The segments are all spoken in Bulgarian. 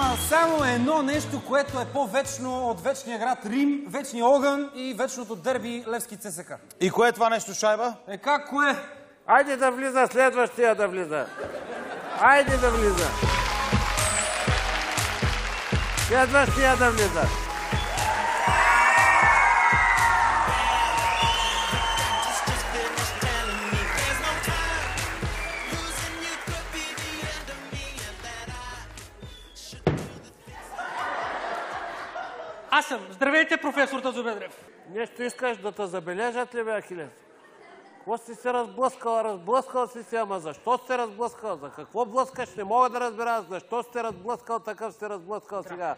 има само едно нещо, което е по-вечно от вечния град Рим, вечния огън и вечното дерби Левски ЦСКА. И кое е това нещо, Шайба? Как кое? Айде да влиза, следващия да влиза. Айде да влиза. Следващия да влиза. Аз съм. Здравейте, професор Тазобедрев. Нещо искаш да те забележат ли, бе, Ахилес? Какво си се разблъскала? Разблъскал си се, ама защо си се разблъскал? За какво блъскаш? Не мога да разбера. Защо си се разблъскал, такъв си се разблъскал сега?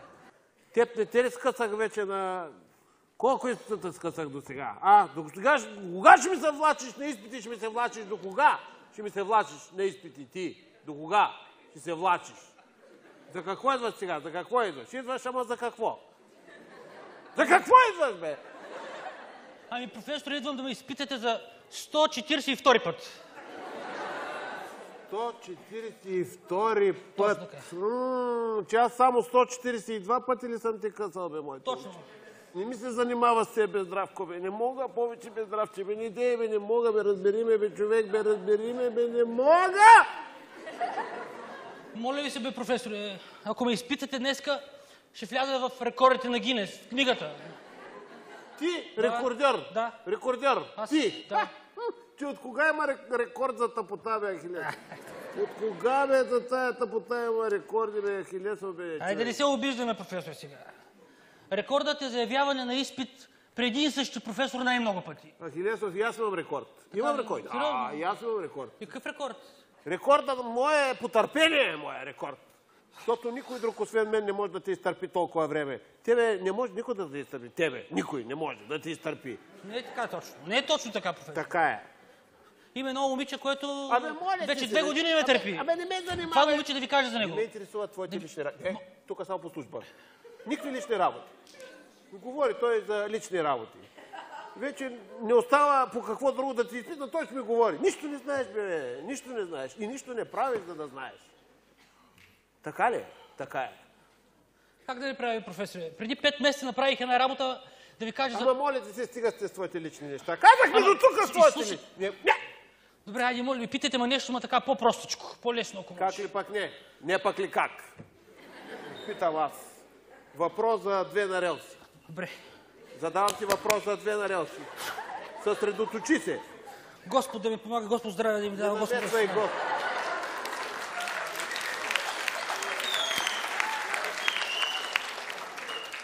Теб не те ли скъсах вече на... Колко изпита скъсах до сега? До сега? Кога ще ми се влачиш на изпити? Ще ми се влачиш до кога? Ще ми се влачиш на изпити ти? До кога ще се влачиш? За какво идваш сега? За какво идваш? Идваш, ама за какво? За какво идваш, бе? Ами, професор, идвам да ме изпитате за 142 път. 142 път? Че аз само 142 пъти ли съм те късал, бе, мой? Точно. Не ми се занимава с себе, Здравко, бе. Не мога повече, бе, Здравче, бе. Не идея, бе, не мога, бе. Разбери ме, бе, човек, бе. Разбери ме, бе. Не мога! Моля ви се, бе, професоре, ако ме изпитате днеска, ще вляза в рекордите на Гинес, в книгата. Ти? Рекордьор? Да. Рекордьор? Аз, ти? Да. Ти от кога има рекорд за тъпота, бе, Ахилес? От кога, бе, за тая тъпота има рекорди, бе, Ахилесо, бе? Айде не се обиждаме, професор, сега. Рекордът е за явяване на изпит при един и същи професор най-много пъти. Ахилесов, и аз имам рекорд. Имам рекорд. И аз имам рекорд. И какъв рекорд? Рекордът моя е потърпение, е моя рекорд. Защото никой друг, освен мен, не може да те изтърпи толкова време. Тебе не може никой да те изтърпи. Тебе никой не може да те изтърпи. Не е така точно. Не е точно така, професор. Така е. Има едно момиче, което вече се, 2 години ме търпи. не ме занимавай. Това момиче да ви кажа за него. Не ме интересуват твоите лични работи. Тук само по служба. Никакви лични работи. Говори той за лични работи. Вече не остава по какво друго да ти изпитам, той ще ми говори. Нищо не знаеш, бе, нищо не знаеш. И нищо не правиш, за да знаеш. Така ли? Така е. Как да ви прави, професоре? Преди 5 месеца направих една работа да ви кажа за... Ама моля ти се, стига сте с твоите лични неща. Казахме до тук с твоите лични. Не. Добре, айде, моля ви, питайте ме нещо, ма така по-простичко, по-лесно, ако може. Как ли пак не? Не пак ли как? Питам аз. Въпрос за 2 на релси. Добре. Задавам ти въпрос за 2 на релси. Съсредоточи се. Господ да ми помага, Господ здраве да ми дава, Господ да ми помага.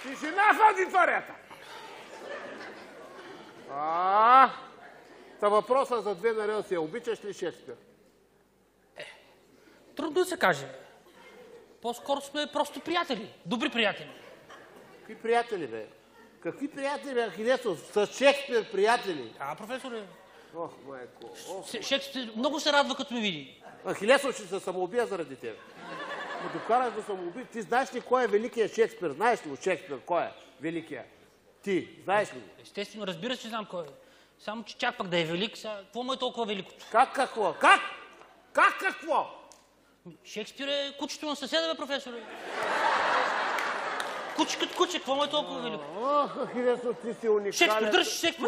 Тишина в аудиторията! Та въпроса за 2 на релси е: обичаш ли Шекспир? Трудно да се каже. По-скоро сме просто приятели. Добри приятели. Какви приятели, бе? Какви приятели, бе, Ахилесов? С Шекспир приятели? Професоре. Ох, майко. Шекспир много се радва, като ме види. Ахилесов ще се самоубия заради теб. Ме докараш да самоубия. Ти знаеш ли кой е великият Шекспир? Знаеш ли го Шекспир? Кой е великият? Ти, знаеш ли го? Естествено, разбира се, че знам кой е. Само, че чак пък да е велик, какво му е толкова великото? Как какво? Как? Как какво? Шекспир е кучето на съседа, бе, професоре. Куче като куче, какво му е толкова велико? Ох, Ахилесов, ти си уникален. Шекспир, дръж Шекспир.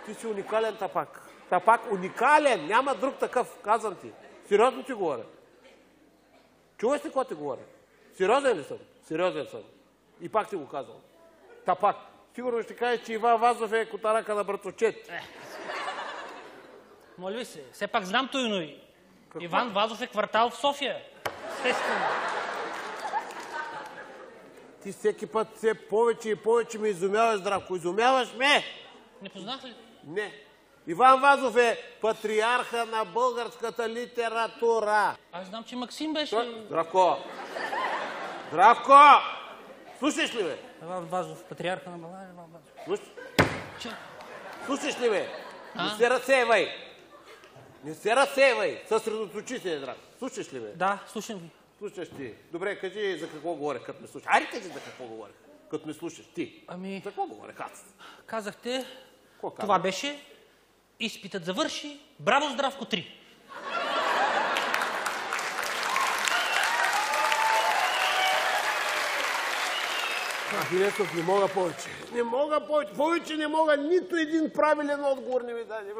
Ти си уникален тапак. Тапак уникален, няма друг такъв, казвам ти. Сериозно ти говоря. Чуваш ли какво ти говоря? Сериозен ли съм? Сериозен съм. И пак ти го казвам. Тапак. Сигурно ще кажеш, че Иван Вазов е котарака на братовчет. Моля ви се, все пак знам той иной. Иван Вазов е квартал в София. Естествено. Ти всеки път все повече и повече ме изумяваш, Здравко. Изумяваш ме! Не познах ли? Не. Иван Вазов е патриарха на българската литература. Аз знам, че Максим беше... Здравко! Здравко! Слушаш ли, бе? Иван Вазов, патриарха на България, Иван Вазов. Слушаш ли, бе? Не се разсейвай! Не се разсейвай! Съсредоточи се, Здравко. Слушаш ли, бе? Да, слушам ви. Слушаш ти. Добре, кажи за какво говоря, като ме слушаш. Айде кажи за какво говоря, като ме слушаш. Ти. Ами... За какво говоря, аз? Казахте... Това беше... Изпитът завърши. Браво, Здравко 3! Ахилесов, не мога повече. Не мога повече. Повече не мога. Нито един правилен отговор не ми даде.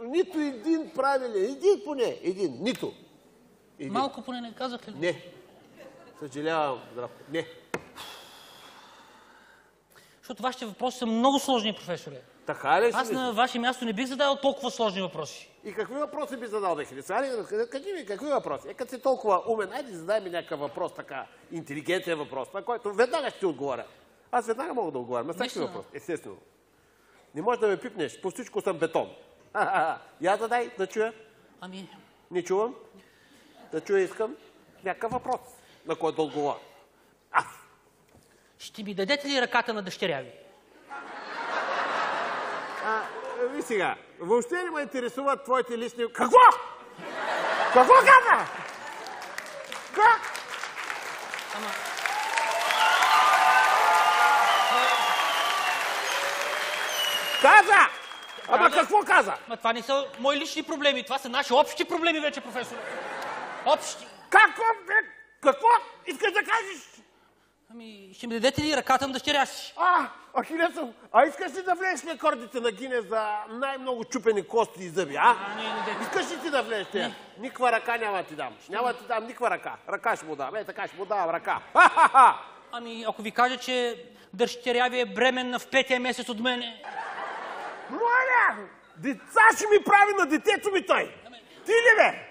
Нито един правилен. Един поне. Един. Нито. Един. Малко поне не казахте ли? Не. Съжалявам, Здравко. Не. Защото вашите въпроси са много сложни, професоре. Така ли си? Аз на ваше място не бих задал толкова сложни въпроси. И какви въпроси би задал, Ахилес? Какви въпроси? Като си толкова умен, айде задай ми някакъв въпрос, така интелигентен въпрос, на който веднага ще ти отговоря. Аз веднага мога да отговоря на всеки въпрос. Естествено. Не можеш да ме пипнеш, по всичко съм бетон. Я задай, да чуя. Ами... Не чувам. Да чуя искам. Някакъв въпрос, на който да отговоря. Аз. Ще ми дадете ли ръката на дъщеря ви? Ви сега, въобще не ме интересуват твоите лични... Какво? Какво каза? Как? Ама... Каза! Ама какво каза? Ма това не са мои лични проблеми, това са наши общи проблеми вече, професор. Общи. Какво искаш да кажеш? Ами, ще ми дадете ли ръката на дъщеря си? Ахилесов, искаш ли да влезеш в рекордите на Гинес за най-много чупени кости и зъби, Не. Искаш ли ти да влезеш? Не. Никаква ръка няма ти дам. Няма ти дам никаква ръка. Ръка ще му дам. Така ще му давам ръка. Ами, ако ви кажа, че дъщеря ви е бременна в 5-я месец от мене... Моля! Деца ще ми прави на детето ми той! Ти ли бе?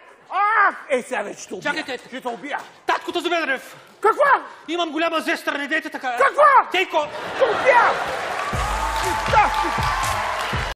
Сега вече ще убия. Чакайте. Ще те убия. Таткото Зубедрев! Какво? Имам голяма зестър, не дейте така. Какво? Тейко! Ще убия!